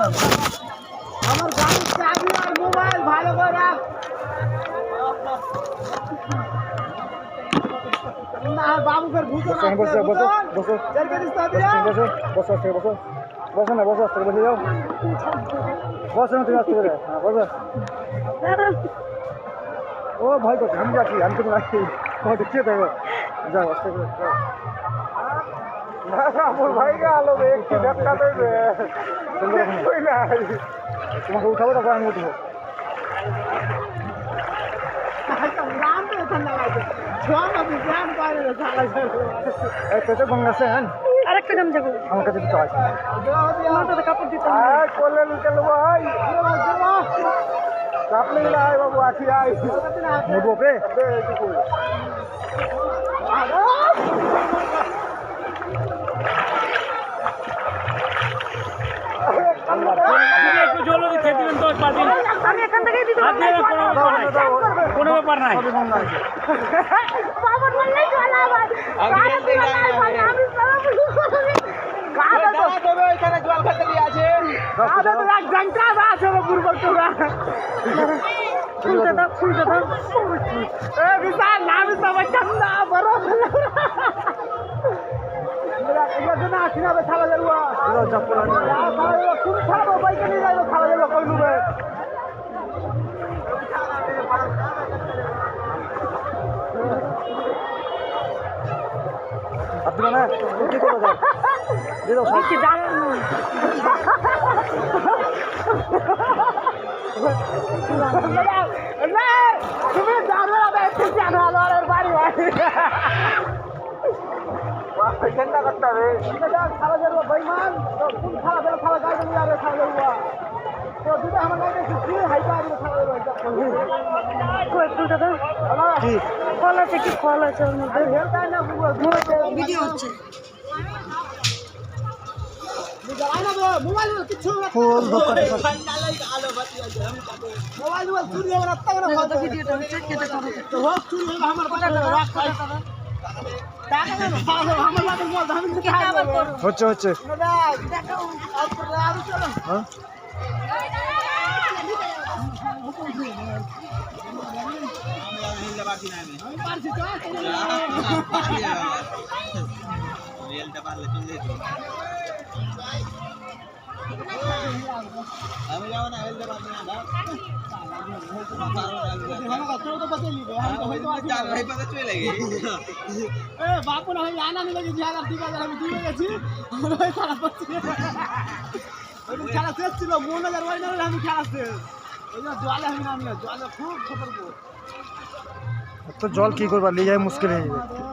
আমার গাড়ির চাবি আর মোবাইল ভালো করে রাখ। না বাবুকে ভূত না বসো বসো বসো চেরকে দিস দিয়া বসো বসো বসো বসো না বসো আস্তে বসে যাও বসো না তুমি আস্তে করে হ্যাঁ বসো ও ভয় করছে আমি যাচ্ছি আমি তো রাখছি ও দেখতে দেবো যাও আস্তে করে যাও না আমার ভাই গেল একটু ধাক্কা দেবে কই না তোমাকে উঠাবো তখন আমি উঠবো রাম তো ঠান্ডা লাগে ছোঁয়া বিজ্ঞান করে পেটে গঙ্গাছে হ্যাঁ আরেকটা গাম যাবো আমার কাছে তো আছে আমার কাপড় দিতে আর কোলে লুকে লব ভাই কাপড় নিয়ে আয় বাবু আছি আয় নেবো পে একটু জল খেয়ে দিবেন 10-5 দিন আমি এখান থেকেই দিতে কোনো ব্যাপার নাই বাবা বললে চলা ভাই আমি গাদা দেবে এখানে জল খেতে দিয়ে আছে গাদা তো এক ঘন্টা আছে পূর্ব তোরা ফুলটা দাও এ বিশাল নাম সবাই ঠান্ডা বড় মেরা এগুলো না কিনাবে খাওয়া যাবো এগুলো চপ্পল খাওয়া তুমি খাবো বাইকে নিয়ে যাবো খাওয়া যাবো কই নুবে আপনি না কি করো যাও দিয়ে দাও সব কি জান তুমি জানো না ঠিক জানো আর বাড়ি চিন্তা করতে হবে খাওয়া যাবো বেইমান কোন খাওয়া যাবো খাওয়া যাবে না আর খাওয়া যাবো তো দুটো আমার লাগে কি হাইটা আর খাওয়া যাবো কই ফুলটা দাও কি ফল আছে কি ফল আছে ওর মধ্যে হেলতা না ভিডিও হচ্ছে মোবাইল কিছু ফুল দোকানে মোবাইল চুরি হবে রাস্তা করে ভিডিওটা হচ্ছে কেটে করো তো হোক চুরি হবে আমার কথা রাখ হচ্ছে হচ্ছে আমি যাবো না হেলতে পারছি না বাপু না আনা নিলে আমি দিয়ে গেছি খেলা শেষ ছিল মনে আমি খেলা শেষ ওই জন্য জলে আমি নামি জলে খুব সতর্ক তো জল কি করবা নিয়ে যায় মুশকিল হয়ে যাবে